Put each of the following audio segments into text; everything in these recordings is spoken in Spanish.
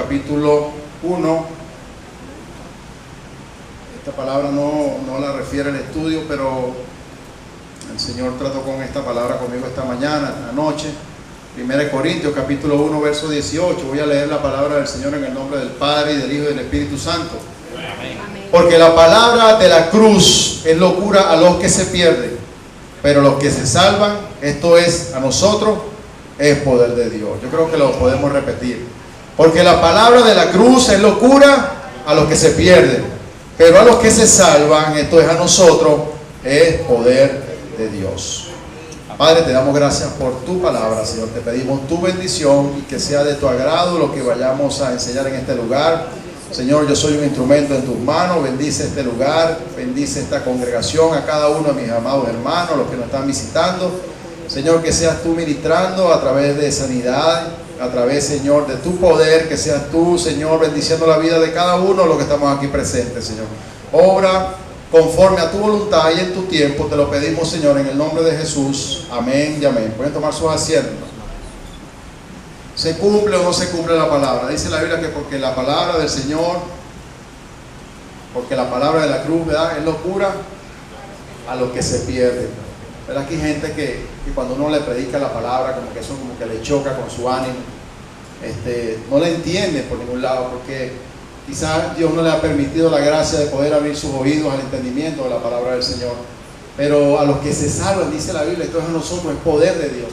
capítulo 1. Esta palabra no la refiere al estudio, pero el Señor trató con esta palabra conmigo esta mañana, anoche. 1 Corintios capítulo 1, verso 18. Voy a leer la palabra del Señor en el nombre del Padre, y del Hijo, y del Espíritu Santo. Amén. Porque la palabra de la cruz es locura a los que se pierden, pero los que se salvan, esto es, a nosotros, es poder de Dios. Yo creo que lo podemos repetir. Porque la palabra de la cruz es locura a los que se pierden, pero a los que se salvan, esto es, a nosotros, es poder de Dios. Padre, te damos gracias por tu palabra, Señor. Te pedimos tu bendición y que sea de tu agrado lo que vayamos a enseñar en este lugar. Señor, yo soy un instrumento en tus manos. Bendice este lugar, bendice esta congregación, a cada uno de mis amados hermanos, los que nos están visitando. Señor, que seas tú ministrando a través de sanidad, a través, Señor, de tu poder, que seas tú, Señor, bendiciendo la vida de cada uno de los que estamos aquí presentes, Señor. Obra conforme a tu voluntad y en tu tiempo, te lo pedimos, Señor, en el nombre de Jesús. Amén y amén. Pueden tomar sus asientos. ¿Se cumple o no se cumple la palabra? Dice la Biblia que porque la palabra del Señor, porque la palabra de la cruz, ¿verdad?, es locura a los que se pierden. Pero aquí hay gente que cuando uno le predica la palabra, como que eso como que le choca con su ánimo, no la entiende por ningún lado, porque quizás Dios no le ha permitido la gracia de poder abrir sus oídos al entendimiento de la palabra del Señor. Pero a los que se salvan, dice la Biblia, entonces a nosotros es poder de Dios.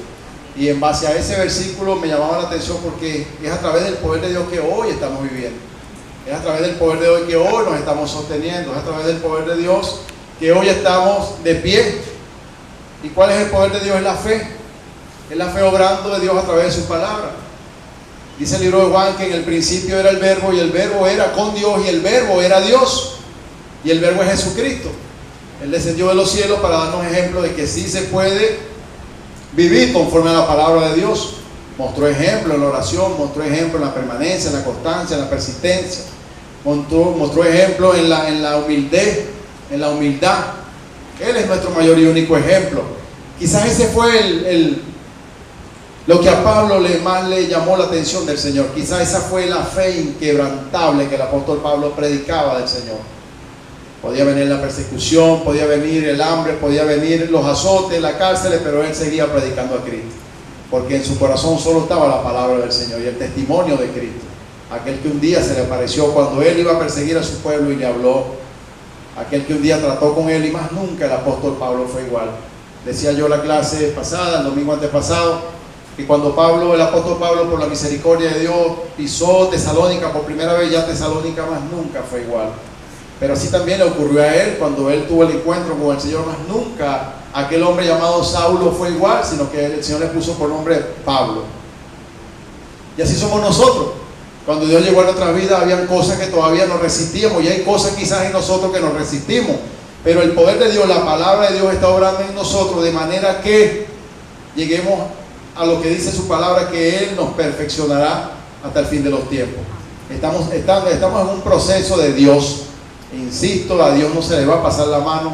Y en base a ese versículo me llamaba la atención porque es a través del poder de Dios que hoy estamos viviendo. Es a través del poder de Dios que hoy nos estamos sosteniendo. Es a través del poder de Dios que hoy estamos de pie. ¿Y cuál es el poder de Dios? Es la fe. Es la fe obrando de Dios a través de su palabra. Dice el libro de Juan que en el principio era el verbo, y el verbo era con Dios, y el verbo era Dios, y el verbo es Jesucristo. Él descendió de los cielos para darnos ejemplo de que sí se puede vivir conforme a la palabra de Dios. Mostró ejemplo en la oración, mostró ejemplo en la permanencia, en la constancia, en la persistencia. Mostró ejemplo en la humildad. Él es nuestro mayor y único ejemplo. Quizás ese fue lo que a Pablo más le llamó la atención del Señor. Quizás esa fue la fe inquebrantable que el apóstol Pablo predicaba del Señor. Podía venir la persecución, podía venir el hambre, podía venir los azotes, la cárcel, pero él seguía predicando a Cristo. Porque en su corazón solo estaba la palabra del Señor y el testimonio de Cristo. Aquel que un día se le apareció cuando él iba a perseguir a su pueblo y le habló. Aquel que un día trató con él y más nunca el apóstol Pablo fue igual. Decía yo la clase pasada, el domingo antepasado, que cuando el apóstol Pablo, por la misericordia de Dios, pisó Tesalónica por primera vez, ya Tesalónica más nunca fue igual. Pero así también le ocurrió a él cuando él tuvo el encuentro con el Señor. Más nunca aquel hombre llamado Saulo fue igual, sino que el Señor le puso por nombre Pablo. Y así somos nosotros. Cuando Dios llegó a nuestras vidas, habían cosas que todavía nos resistíamos, y hay cosas quizás en nosotros que nos resistimos, pero el poder de Dios, la palabra de Dios está obrando en nosotros de manera que lleguemos a lo que dice su palabra, que Él nos perfeccionará hasta el fin de los tiempos. Estamos en un proceso de Dios. Insisto, a Dios no se le va a pasar la mano.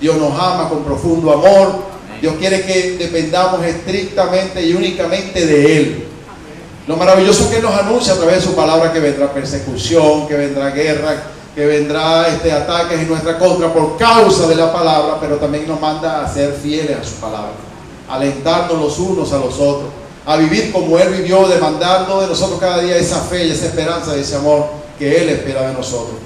Dios nos ama con profundo amor. Dios quiere que dependamos estrictamente y únicamente de Él. Lo maravilloso es que Él nos anuncia a través de su palabra que vendrá persecución, que vendrá guerra, que vendrá ataques en nuestra contra por causa de la palabra, pero también nos manda a ser fieles a su palabra, a alentarnos los unos a los otros, a vivir como Él vivió, demandando de nosotros cada día esa fe y esa esperanza y ese amor que Él espera de nosotros.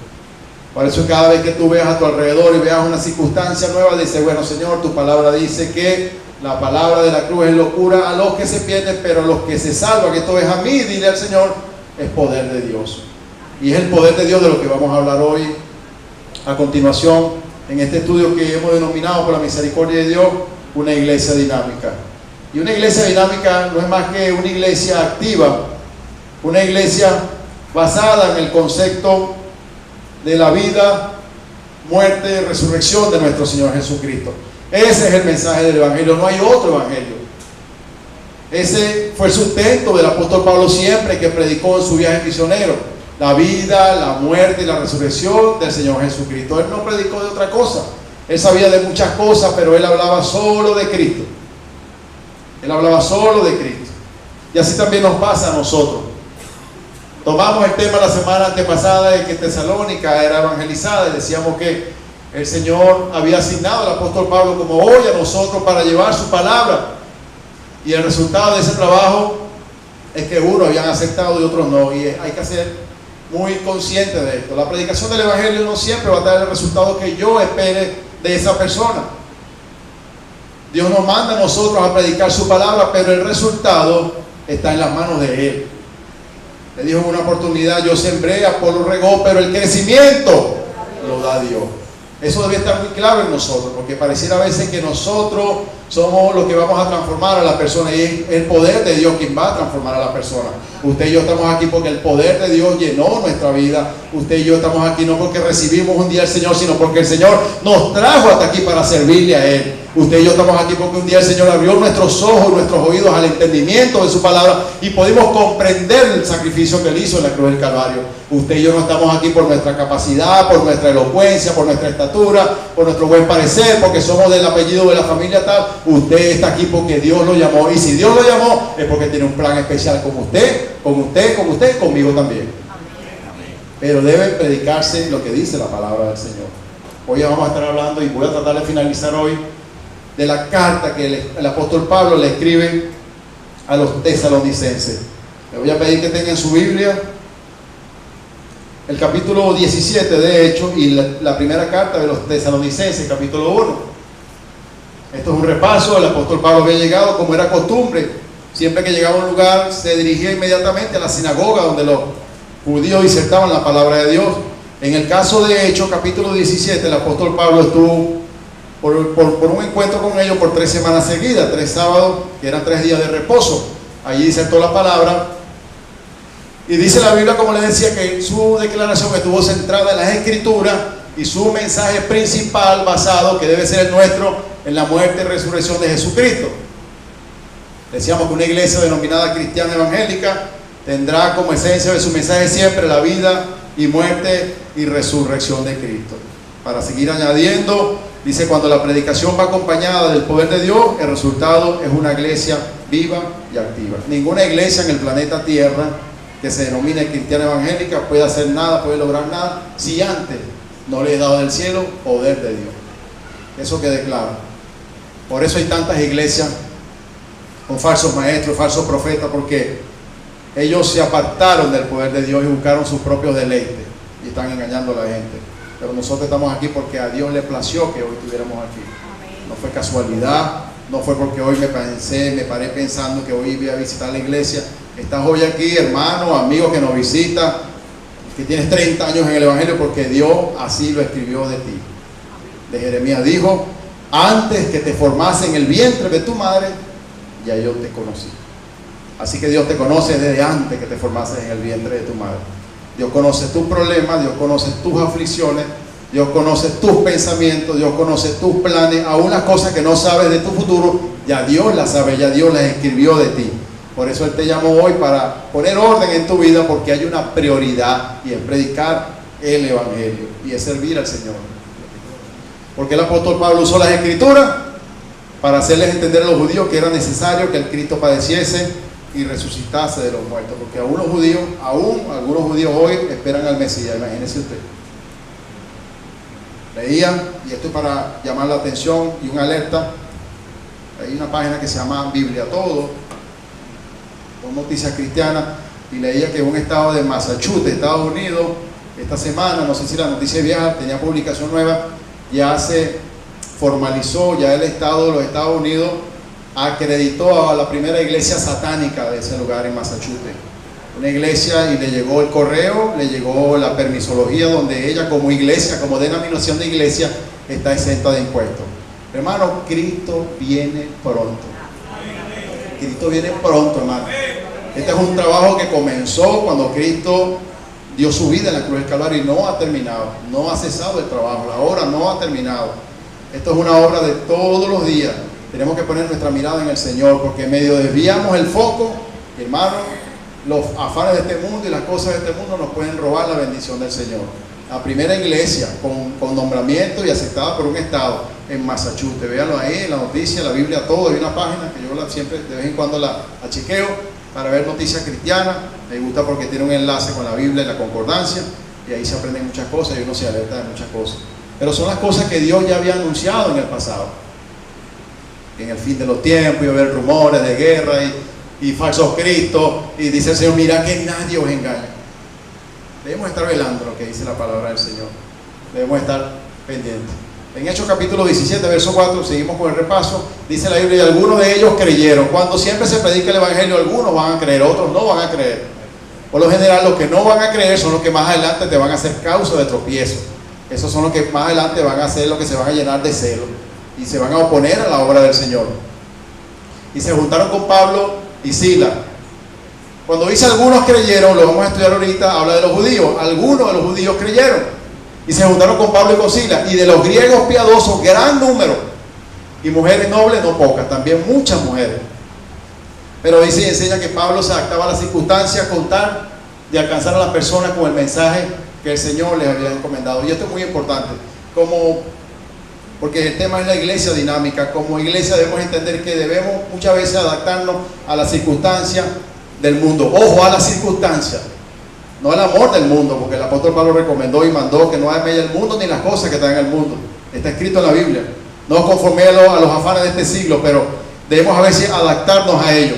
Por eso cada vez que tú veas a tu alrededor y veas una circunstancia nueva, dice, bueno, Señor, tu palabra dice que la palabra de la cruz es locura a los que se pierden, pero a los que se salvan, que esto es a mí, dile al Señor, es poder de Dios. Y es el poder de Dios de lo que vamos a hablar hoy a continuación en este estudio que hemos denominado, por la misericordia de Dios, una iglesia dinámica. Y una iglesia dinámica no es más que una iglesia activa, una iglesia basada en el concepto de la vida, muerte y resurrección de nuestro Señor Jesucristo. Ese es el mensaje del Evangelio, no hay otro Evangelio. Ese fue el sustento del apóstol Pablo siempre que predicó en su viaje misionero: la vida, la muerte y la resurrección del Señor Jesucristo. Él no predicó de otra cosa. Él sabía de muchas cosas, pero él hablaba solo de Cristo. Él hablaba solo de Cristo. Y así también nos pasa a nosotros. Tomamos el tema la semana antepasada de que Tesalónica era evangelizada y decíamos que el Señor había asignado al apóstol Pablo como hoy a nosotros para llevar su palabra. Y el resultado de ese trabajo es que unos habían aceptado y otros no. Y hay que ser muy conscientes de esto. La predicación del Evangelio no siempre va a dar el resultado que yo espere de esa persona. Dios nos manda a nosotros a predicar su palabra, pero el resultado está en las manos de Él. Le dijo en una oportunidad: yo sembré, Apolo regó, pero el crecimiento lo da Dios. Eso debe estar muy claro en nosotros, porque pareciera a veces que nosotros somos los que vamos a transformar a la persona, y es el poder de Dios quien va a transformar a la persona. Usted y yo estamos aquí porque el poder de Dios llenó nuestra vida. Usted y yo estamos aquí no porque recibimos un día al Señor, sino porque el Señor nos trajo hasta aquí para servirle a Él. Usted y yo estamos aquí porque un día el Señor abrió nuestros ojos, nuestros oídos al entendimiento de su palabra y pudimos comprender el sacrificio que Él hizo en la cruz del Calvario. Usted y yo no estamos aquí por nuestra capacidad, por nuestra elocuencia, por nuestra estatura, por nuestro buen parecer, porque somos del apellido de la familia tal. Usted está aquí porque Dios lo llamó, y si Dios lo llamó es porque tiene un plan especial con usted, conmigo también. Pero debe predicarse lo que dice la palabra del Señor. Hoy vamos a estar hablando, y voy a tratar de finalizar hoy, de la carta que el apóstol Pablo le escribe a los tesalonicenses. Le voy a pedir que tengan su Biblia, el capítulo 17 de Hechos, y la primera carta de los tesalonicenses, capítulo 1. Esto es un repaso. El apóstol Pablo había llegado, como era costumbre, siempre que llegaba a un lugar se dirigía inmediatamente a la sinagoga donde los judíos disertaban la palabra de Dios. En el caso de Hechos, capítulo 17, el apóstol Pablo estuvo por un encuentro con ellos por 3 semanas seguidas, 3 sábados, que eran 3 días de reposo. Allí disertó la palabra. Y dice la Biblia, como les decía, que su declaración estuvo centrada en las Escrituras, y su mensaje principal basado, que debe ser el nuestro, en la muerte y resurrección de Jesucristo. Decíamos que una iglesia denominada cristiana evangélica tendrá como esencia de su mensaje siempre la vida y muerte y resurrección de Cristo. Para seguir añadiendo, dice: cuando la predicación va acompañada del poder de Dios, el resultado es una iglesia viva y activa. Ninguna iglesia en el planeta Tierra que se denomine cristiana evangélica puede hacer nada, puede lograr nada, si antes no le he dado del cielo poder de Dios. Eso quede claro. Por eso hay tantas iglesias con falsos maestros, falsos profetas, porque ellos se apartaron del poder de Dios y buscaron sus propios deleites y están engañando a la gente. Pero nosotros estamos aquí porque a Dios le plació que hoy estuviéramos aquí. No fue casualidad, no fue porque hoy me paré pensando que hoy iba a visitar la iglesia. Estás hoy aquí, hermano, amigo que nos visita, que tienes 30 años en el Evangelio, porque Dios así lo escribió de ti. De Jeremías dijo: antes que te formase en el vientre de tu madre, ya yo te conocí. Así que Dios te conoce desde antes que te formases en el vientre de tu madre. Dios conoce tus problemas, Dios conoce tus aflicciones, Dios conoce tus pensamientos, Dios conoce tus planes, aún las cosas que no sabes de tu futuro, ya Dios las sabe, ya Dios las escribió de ti. Por eso Él te llamó hoy para poner orden en tu vida, porque hay una prioridad, y es predicar el Evangelio y es servir al Señor. Porque el apóstol Pablo usó las Escrituras para hacerles entender a los judíos que era necesario que el Cristo padeciese y resucitase de los muertos, porque algunos judíos hoy esperan al Mesías. Imagínese usted. Leían, y esto es para llamar la atención y una alerta, hay una página que se llama Biblia Todo, con noticias cristianas, y leía que en un estado de Massachusetts, Estados Unidos, esta semana, no sé si la noticia es vieja, tenía publicación nueva, ya se formalizó, ya el Estado de los Estados Unidos acreditó a la primera iglesia satánica de ese lugar en Massachusetts. Una iglesia, y le llegó el correo, le llegó la permisología, donde ella como iglesia, como denominación de iglesia, está exenta de impuestos. Hermano, Cristo viene pronto. Cristo viene pronto, hermano. Este es un trabajo que comenzó cuando Cristo dio su vida en la cruz del Calvario, y no ha terminado, no ha cesado el trabajo, la obra no ha terminado. Esto es una obra de todos los días. Tenemos que poner nuestra mirada en el Señor, porque medio desviamos el foco, hermano. Los afanes de este mundo y las cosas de este mundo nos pueden robar la bendición del Señor. La primera iglesia con nombramiento y aceptada por un estado en Massachusetts. Véanlo ahí en la noticia, la Biblia Todo. Hay una página que yo siempre de vez en cuando la chequeo para ver noticias cristianas. Me gusta porque tiene un enlace con la Biblia y la concordancia, y ahí se aprenden muchas cosas y uno se alerta de muchas cosas. Pero son las cosas que Dios ya había anunciado en el pasado. En el fin de los tiempos iba a haber rumores de guerra y falsos cristos, y dice el Señor, mira que nadie os engaña. Debemos estar velando lo que dice la palabra del Señor. Debemos estar pendientes. En Hechos capítulo 17, verso 4, seguimos con el repaso, dice la Biblia, y algunos de ellos creyeron. Cuando siempre se predica el Evangelio, algunos van a creer, otros no van a creer. Por lo general, los que no van a creer son los que más adelante te van a hacer causa de tropiezo. Esos son los que más adelante van a hacer lo que se van a llenar de celo y se van a oponer a la obra del Señor. Y se juntaron con Pablo y Silas. Cuando dice algunos creyeron, lo vamos a estudiar ahorita, habla de los judíos. Algunos de los judíos creyeron y se juntaron con Pablo y con Silas. Y de los griegos piadosos, gran número. Y mujeres nobles, no pocas, también muchas mujeres. Pero dice y enseña que Pablo se adaptaba a las circunstancias con tal de alcanzar a las personas con el mensaje que el Señor les había encomendado. Y esto es muy importante, porque el tema es la iglesia dinámica. Como iglesia debemos entender que debemos muchas veces adaptarnos a las circunstancias del mundo. Ojo, a las circunstancias, no al amor del mundo, porque el apóstol Pablo recomendó y mandó que no améis el mundo ni las cosas que están en el mundo. Está escrito en la Biblia. No os conforméis a los afanes de este siglo, pero debemos a veces adaptarnos a ellos.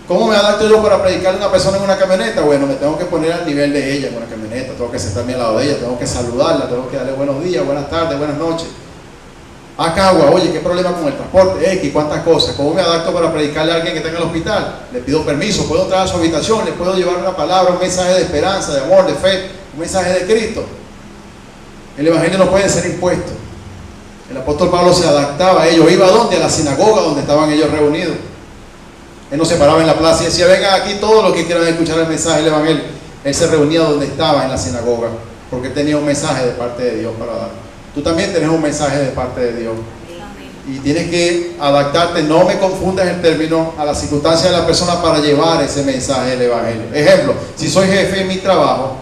¿Cómo me adapto yo para predicarle a una persona en una camioneta? Bueno, me tengo que poner al nivel de ella en una camioneta, tengo que sentarme al lado de ella, tengo que saludarla, tengo que darle buenos días, buenas tardes, buenas noches. Cagua, oye, ¿qué problema con el transporte? X, ¿cuántas cosas? ¿Cómo me adapto para predicarle a alguien que está en el hospital? Le pido permiso, puedo entrar a su habitación, le puedo llevar una palabra, un mensaje de esperanza, de amor, de fe, un mensaje de Cristo. El evangelio no puede ser impuesto. El apóstol Pablo se adaptaba a ellos. ¿Iba a dónde? A la sinagoga donde estaban ellos reunidos. Él no se paraba en la plaza y decía, vengan aquí todos los que quieran escuchar el mensaje del evangelio. Él se reunía donde estaba, en la sinagoga, porque él tenía un mensaje de parte de Dios para dar. Tú también tienes un mensaje de parte de Dios. Y tienes que adaptarte, no me confundas el término, a las circunstancias de la persona para llevar ese mensaje del evangelio. Ejemplo, si soy jefe en mi trabajo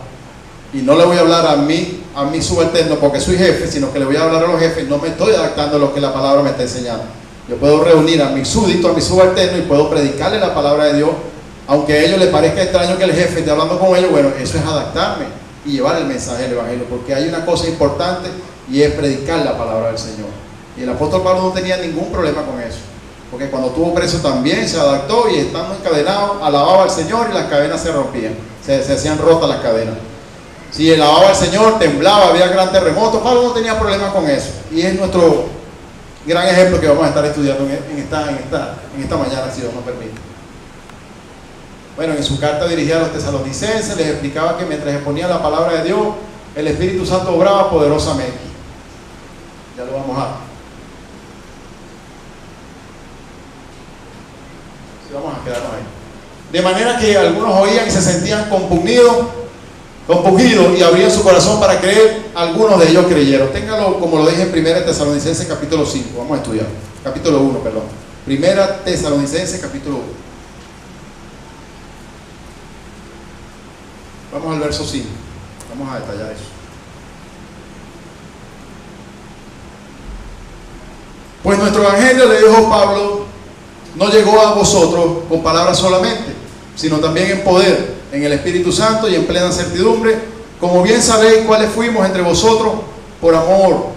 y no le voy a hablar a mi subalterno porque soy jefe, sino que le voy a hablar a los jefes, no me estoy adaptando a lo que la palabra me está enseñando. Yo puedo reunir a mi súbdito, a mi subalterno, y puedo predicarle la palabra de Dios, aunque a ellos les parezca extraño que el jefe esté hablando con ellos. Bueno, eso es adaptarme y llevar el mensaje del evangelio, porque hay una cosa importante y es predicar la palabra del Señor. Y el apóstol Pablo no tenía ningún problema con eso, porque cuando estuvo preso también se adaptó, y estando encadenado alababa al Señor y las cadenas se rompían, se hacían rotas las cadenas. Si alababa al Señor, temblaba, había gran terremoto. Pablo no tenía problema con eso, y es nuestro gran ejemplo que vamos a estar estudiando en esta mañana, si Dios nos permite. Bueno, en su carta dirigida a los tesalonicenses les explicaba que mientras exponía la palabra de Dios, el Espíritu Santo obraba poderosamente. Ya lo vamos a... Sí, vamos a quedarnos ahí. De manera que algunos oían y se sentían compungidos y abrían su corazón para creer. Algunos de ellos creyeron. Téngalo como lo dije en 1 Tesalonicenses capítulo 5. Vamos a estudiar. Capítulo 1, perdón. 1 Tesalonicenses capítulo 1. Vamos al verso 5. Vamos a detallar eso. Pues nuestro evangelio, le dijo Pablo, no llegó a vosotros con palabras solamente, sino también en poder, en el Espíritu Santo y en plena certidumbre, como bien sabéis cuáles fuimos entre vosotros por amor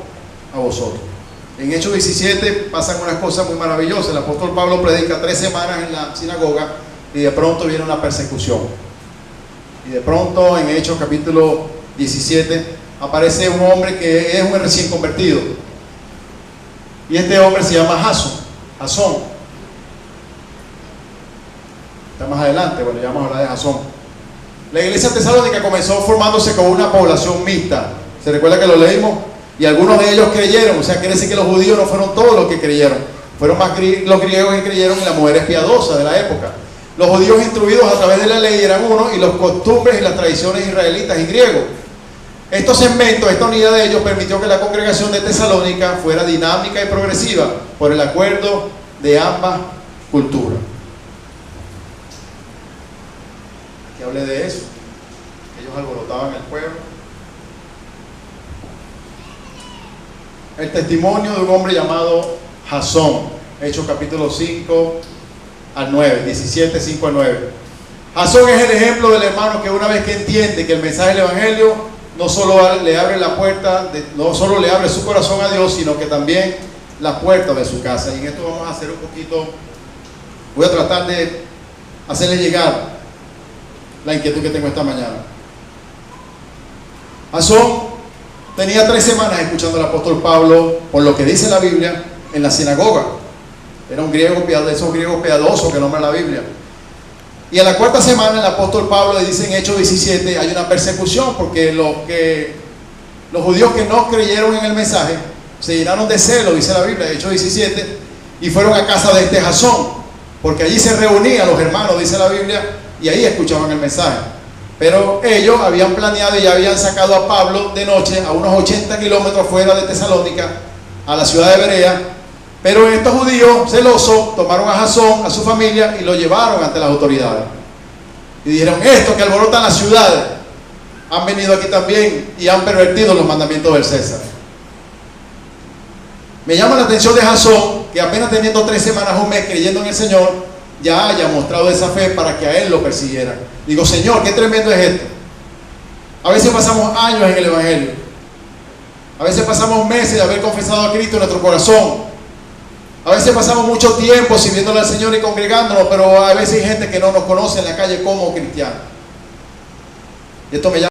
a vosotros. En Hechos 17 pasan unas cosas muy maravillosas. El apóstol Pablo predica 3 semanas en la sinagoga y de pronto viene una persecución. Y de pronto en Hechos capítulo 17 aparece un hombre que es un recién convertido. Y este hombre se llama Jasón. Está más adelante, bueno, ya vamos a hablar de Jasón. La iglesia tesalónica comenzó formándose como una población mixta. ¿Se recuerda que lo leímos? Y algunos de ellos creyeron. O sea, quiere decir que los judíos no fueron todos los que creyeron. Fueron más los griegos que creyeron y las mujeres piadosas de la época. Los judíos instruidos a través de la ley eran uno, y los costumbres y las tradiciones israelitas y griegos. Estos segmentos, esta unidad de ellos permitió que la congregación de Tesalónica fuera dinámica y progresiva por el acuerdo de ambas culturas. Que hable de eso. Ellos alborotaban el pueblo. El testimonio de un hombre llamado Jasón, Hechos capítulo 5 al 9, 17, 5 al 9. Jasón es el ejemplo del hermano que una vez que entiende que el mensaje del Evangelio no solo le abre la puerta, no solo le abre su corazón a Dios, sino que también la puerta de su casa. Y en esto vamos a hacer un poquito, voy a tratar de hacerle llegar la inquietud que tengo esta mañana. Jasón tenía 3 semanas escuchando al apóstol Pablo, por lo que dice la Biblia, en la sinagoga. Era un griego, de esos griegos piadosos que nombra la Biblia. Y en la 4ª semana el apóstol Pablo le dice en Hechos 17, hay una persecución, porque los judíos que no creyeron en el mensaje se llenaron de celo, dice la Biblia, Hechos 17, y fueron a casa de este Jasón, porque allí se reunían los hermanos, dice la Biblia, y ahí escuchaban el mensaje. Pero ellos habían planeado y ya habían sacado a Pablo de noche a unos 80 kilómetros fuera de Tesalónica, a la ciudad de Berea. Pero estos judíos celosos tomaron a Jasón, a su familia, y lo llevaron ante las autoridades. Y dijeron, estos que alborotan la ciudad han venido aquí también y han pervertido los mandamientos del César. Me llama la atención de Jasón, que apenas teniendo 3 semanas, un mes creyendo en el Señor, ya haya mostrado esa fe para que a él lo persiguieran. Digo, Señor, qué tremendo es esto. A veces pasamos años en el Evangelio. A veces pasamos meses de haber confesado a Cristo en nuestro corazón. A veces pasamos mucho tiempo sirviéndole al Señor y congregándonos, pero a veces hay gente que no nos conoce en la calle como cristianos. Y esto me llama